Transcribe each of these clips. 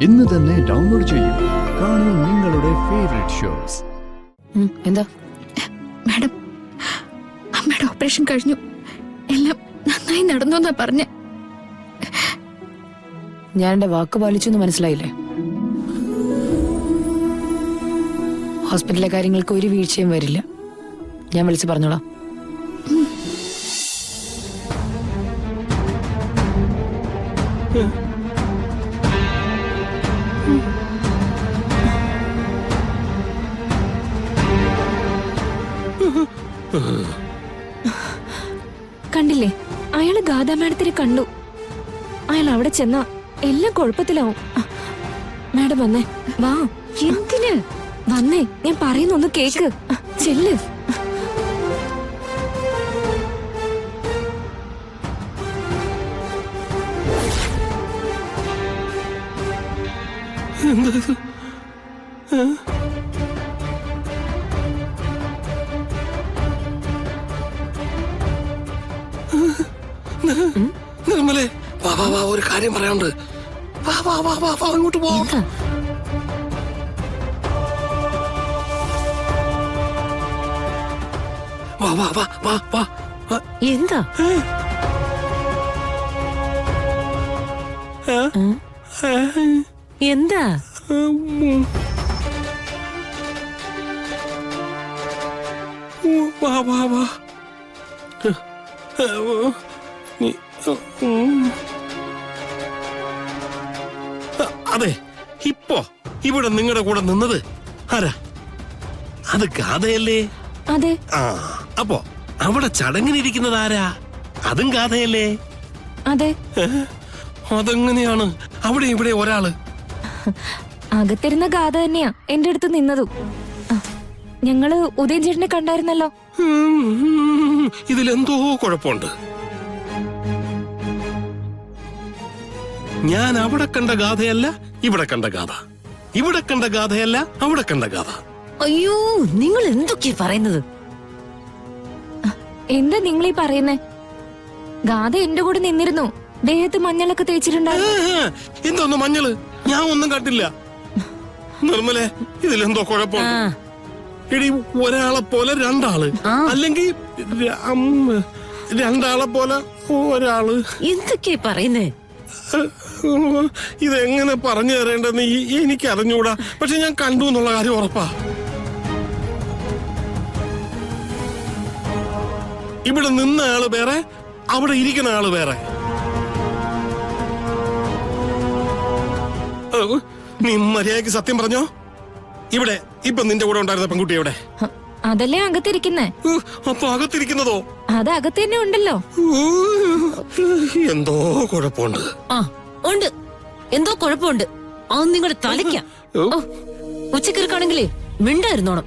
ഇന്ന് തന്നെ ഡൗൺലോഡ് ചെയ്യൂ. കാണൂ നിങ്ങളുടെ ഫേവറേറ്റ് ഷോസ്. എന്താ മാഡം, അമ്മയുടെ ഓപ്പറേഷൻ കഴിഞ്ഞു. എല്ലാം നന്നായി നടന്നു എന്നാ പറഞ്ഞ. ഞാൻ എന്റെ വാക്ക് പാലിച്ചു എന്ന് മനസ്സിലായില്ലേ? ഹോസ്പിറ്റലിലെ കാര്യങ്ങൾക്ക് ഒരു വീഴ്ചയും വരില്ല. ഞാൻ വിളിച്ച് പറഞ്ഞോളാം. കണ്ടില്ലേ, അയാള് ഗാഥാ മാഡത്തിനെ കണ്ടു. അയാൾ അവിടെ ചെന്നാ എല്ലാം കുഴപ്പത്തിലാവും. മാഡം വന്നേ, വാ. എന്തിന് വന്നേ? ഞാൻ പറയുന്നൊന്ന് കേക്ക്. ചെല്ല്. നിർമ്മലേ, വാ വാ വാ, ഒരു കാര്യം പറയാനുണ്ട്. വാ വാ വാ വാ വാ, അങ്ങോട്ട് പോ. വാ വാ വാ വാ വാ. എന്താ? എന്താ? വാ വാ വാ. അതെ, ഇപ്പോ ഇവിടെ നിങ്ങളുടെ കൂടെ നിന്നത് ആരാ? അത് ഗാഥയല്ലേ? അതെ. ആ, അപ്പോ അവിടെ ചടങ്ങിനിരിക്കുന്നത് ആരാ? അതും ഗാഥയല്ലേ? അതെ. അതെങ്ങനെയാണ് അവിടെ ഇവിടെ ഒരാള്? അകത്തിരുന്ന ഗാഥ തന്നെയാ എന്റെ അടുത്ത് നിന്നതും. ഞങ്ങള് ഉദയൻ ചേട്ടനെ കണ്ടായിരുന്നല്ലോ. ഇതിലെന്തോ കുഴപ്പമുണ്ട്. ഞാൻ അവിടെ കണ്ട ഗാഥയല്ല ഇവിടെ കണ്ട ഗാഥ, ഇവിടെ കണ്ട ഗാഥയല്ല അവിടെ കണ്ട ഗാഥ. അയ്യോ, നിങ്ങൾ എന്തൊക്കെയാ പറയുന്നത്? എന്താ നിങ്ങളീ പറയുന്നേ? ഗാഥ എന്റെ കൂടെ നിന്നിരുന്നു. ദേഹത്ത് മഞ്ഞളൊക്കെ തേച്ചിട്ടുണ്ടായിരുന്നു. എന്തോന്ന് മഞ്ഞള്? ഞാൻ ഒന്നും കണ്ടില്ല. നിർമ്മലേ, ഇതിലെന്തോ കുഴപ്പമുണ്ട്. എടി, ഒരാളെ പോലെ രണ്ടാള്, അല്ലെങ്കിൽ രണ്ടാളെ പോലെ ഒരാള്. എന്തൊക്കെയാ പറയുന്നേ? ഇതെങ്ങനെ പറഞ്ഞു തരേണ്ടെന്ന് എനിക്ക് അറിഞ്ഞൂടാ. പക്ഷെ ഞാൻ കണ്ടു എന്നുള്ള കാര്യം ഉറപ്പാ. ഇവിടെ നിന്ന ആള് വേറെ, അവിടെ ഇരിക്കുന്ന ആള് വേറെ. നീ മര്യാദക്ക് സത്യം പറഞ്ഞോ. ഇവിടെ ഇപ്പൊ നിന്റെ കൂടെ ഉണ്ടായിരുന്ന പെൺകുട്ടി എവിടെ? അതല്ലേ അകത്തിരിക്കുന്നേ. അപ്പൊ അകത്തിരിക്കുന്നതോ? അത് അകത്ത് തന്നെ ഉണ്ടല്ലോ. എന്തോ കുഴപ്പമുണ്ട്. ആ ഉണ്ട്, എന്തോ കുഴപ്പമുണ്ട്. അത് നിങ്ങളുടെ തലയ്ക്ക. ഉച്ചക്കിറക്കാണെങ്കിലേ മിണ്ടായിരുന്നോണം.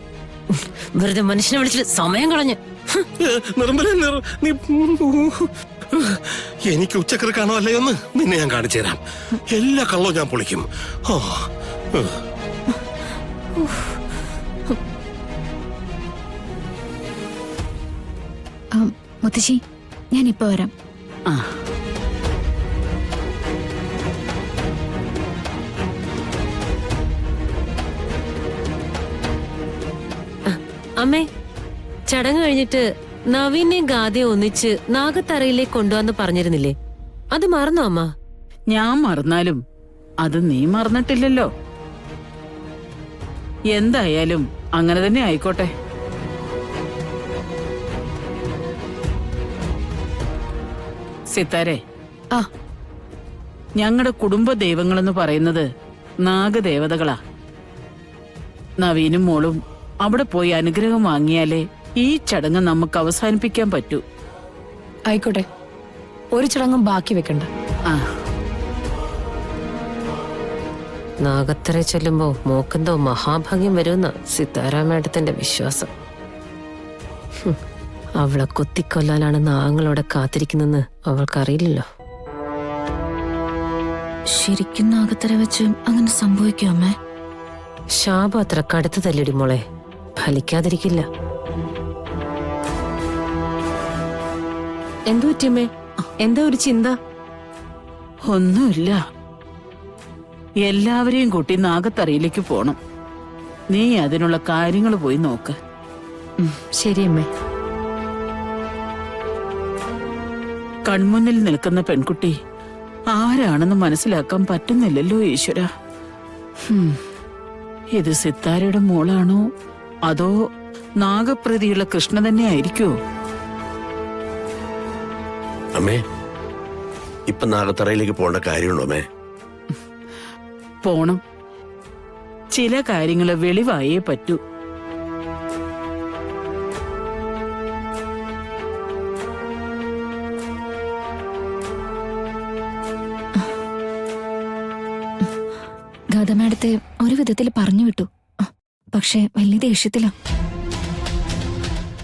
വെറുതെ മനുഷ്യനെ വിളിച്ചിട്ട് സമയം കളഞ്ഞ്. നിർമ്മല, നീ എനിക്ക് ഉച്ചക്കിറക്കാണോ അല്ലയോന്ന് നിന്നെ ഞാൻ കാണിച്ചു തരാം. എല്ലാ കള്ളവും ഞാൻ പൊളിക്കും. മുത്തശ്ശി, ഞാൻ ഇപ്പൊ വരാം. അമ്മേ, ചടങ്ങ് കഴിഞ്ഞിട്ട് നവീനെയും ഗാഥയും ഒന്നിച്ച് നാഗത്തറയിലേക്ക് കൊണ്ടുവന്ന് പറഞ്ഞിരുന്നില്ലേ? അത് മറന്നോ അമ്മ? ഞാൻ മറന്നാലും അത് നീ മറന്നിട്ടില്ലല്ലോ. എന്തായാലും അങ്ങനെ തന്നെ ആയിക്കോട്ടെ. സിത്താരെ, ഞങ്ങളുടെ കുടുംബ ദൈവങ്ങളെന്ന് പറയുന്നത് നാഗദേവതകളാ. നവീനും മോളും അവിടെ പോയി അനുഗ്രഹം വാങ്ങിയാലേ ഈ ചടങ്ങ് നമുക്ക് അവസാനിപ്പിക്കാൻ പറ്റൂ. ആയിക്കോട്ടെ, ഒരു ചടങ്ങും ബാക്കി വെക്കണ്ട. നാഗത്തറ ചെല്ലുമ്പോ മോക്കെന്തോ മഹാഭാഗ്യം വരുമെന്ന സിത്താരാ മേഡത്തിന്റെ വിശ്വാസം. അവളെ കൊത്തിക്കൊല്ലാനാണ് നാങ്ങളോടെ കാത്തിരിക്കുന്നെന്ന് അവൾക്കറിയില്ലല്ലോ. ശരിക്കും നാഗത്തറ വെച്ച് അങ്ങനെ സംഭവിക്കും അമ്മേ? ശാപം അത്ര കടുത്തു തല്ലിടി മോളെ, ഫലിക്കാതിരിക്കില്ല. എന്തു പറ്റിയമ്മേ? എന്താ ഒരു ചിന്ത? ഒന്നുമില്ല. എല്ലാവരെയും കൂട്ടി നാഗത്തറയിലേക്ക് പോണം. നീ അതിനുള്ള കാര്യങ്ങൾ പോയി നോക്ക്. ശരി അമ്മേ. കൺമുന്നിൽ നിൽക്കുന്ന പെൺകുട്ടി ആരാണെന്ന് മനസ്സിലാക്കാൻ പറ്റുന്നില്ലല്ലോ ഈശ്വര. ഇത് സിത്താരയുടെ മോളാണോ അതോ നാഗപ്രതിയുള്ള കൃഷ്ണ തന്നെ ആയിരിക്കുമോ? അമ്മേ, ഇപ്പൊ നാഗത്തറയിലേക്ക് പോകേണ്ട കാര്യമുണ്ടോ അമ്മേ? പോണം. ചില കാര്യങ്ങള് വെളിവായേ പറ്റൂ. ഗാഥ മാഡത്തെ ഒരു വിധത്തിൽ പറഞ്ഞു വിട്ടു. പക്ഷെ വലിയ ദേഷ്യത്തിലാ.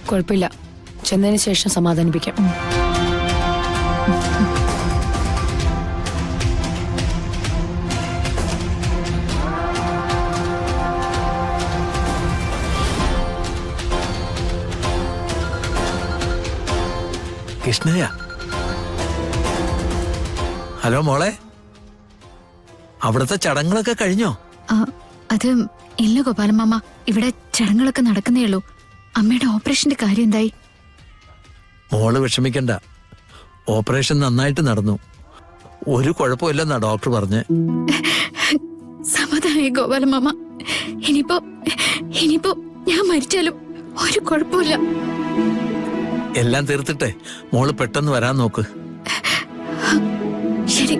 കുഴപ്പമില്ല, ചെന്നതിന് ശേഷം സമാധാനിപ്പിക്കാം. കൃഷ്ണയ, ഹലോ മോളെ, അവിടുത്തെ ചടങ്ങുകളൊക്കെ കഴിഞ്ഞോ? അത് ഇല്ല ഗോപാലമാമ, ഇവിടെ ചടങ്ങുകളൊക്കെ നടക്കുന്നേ ഉള്ളൂ. അമ്മയുടെ ഓപ്പറേഷന്റെ കാര്യം എന്തായി? മോള് വിഷമിക്കണ്ട, ഓപ്പറേഷൻ നന്നായിട്ട് നടന്നു. ഒരു കുഴപ്പമില്ലെന്നാ ഡോക്ടർ പറഞ്ഞ്. സമാധാനായി ഗോപാലമാമ. ഇനിയിപ്പോ ഞാൻ മരിച്ചാലും ഒരു കുഴപ്പമില്ല. എല്ലാം തീർത്തിട്ടെ മോള് പെട്ടെന്ന് വരാൻ നോക്ക്. ശരി.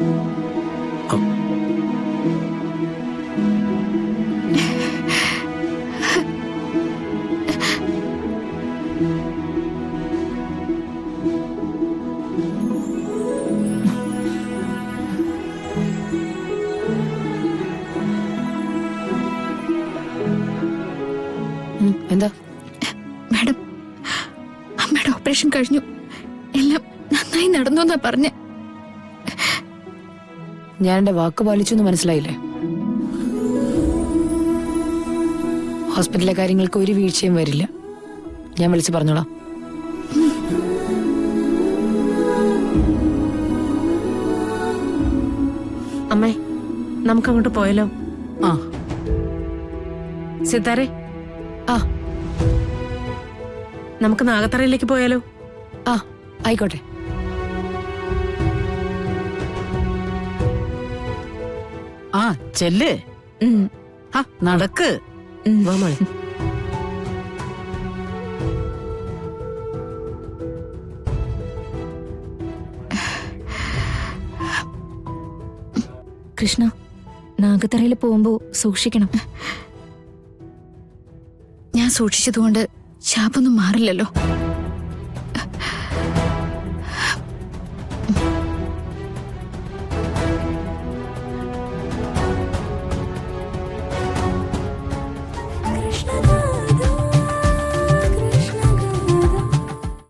എന്താ മാഡം, അമ്മയുടെ ഓപ്പറേഷൻ കഴിഞ്ഞു. എല്ലാം നന്നായി നടന്നു എന്നാ പറഞ്ഞ. ഞാൻ എന്റെ വാക്ക് പാലിച്ചു എന്ന് മനസ്സിലായില്ലേ? ഹോസ്പിറ്റലിലെ കാര്യങ്ങൾക്ക് ഒരു വീഴ്ചയും വരില്ല. ഞാൻ വിളിച്ചു പറഞ്ഞോളാം. അമ്മേ, നമുക്ക് അങ്ങോട്ട് പോയാലോ? ആ, സിത്താരെ, ആ നമുക്ക് നാഗത്തറയിലേക്ക് പോയാലോ? ആ ആയിക്കോട്ടെ. ആ ചെല്ല്. ആ നടക്ക്. വാ മോളെ. കൃഷ്ണ, നാഗത്തറയിൽ പോകുമ്പോ സൂക്ഷിക്കണം. ഞാൻ സൂക്ഷിച്ചതുകൊണ്ട് ശാപൊന്നും മാറില്ലല്ലോ.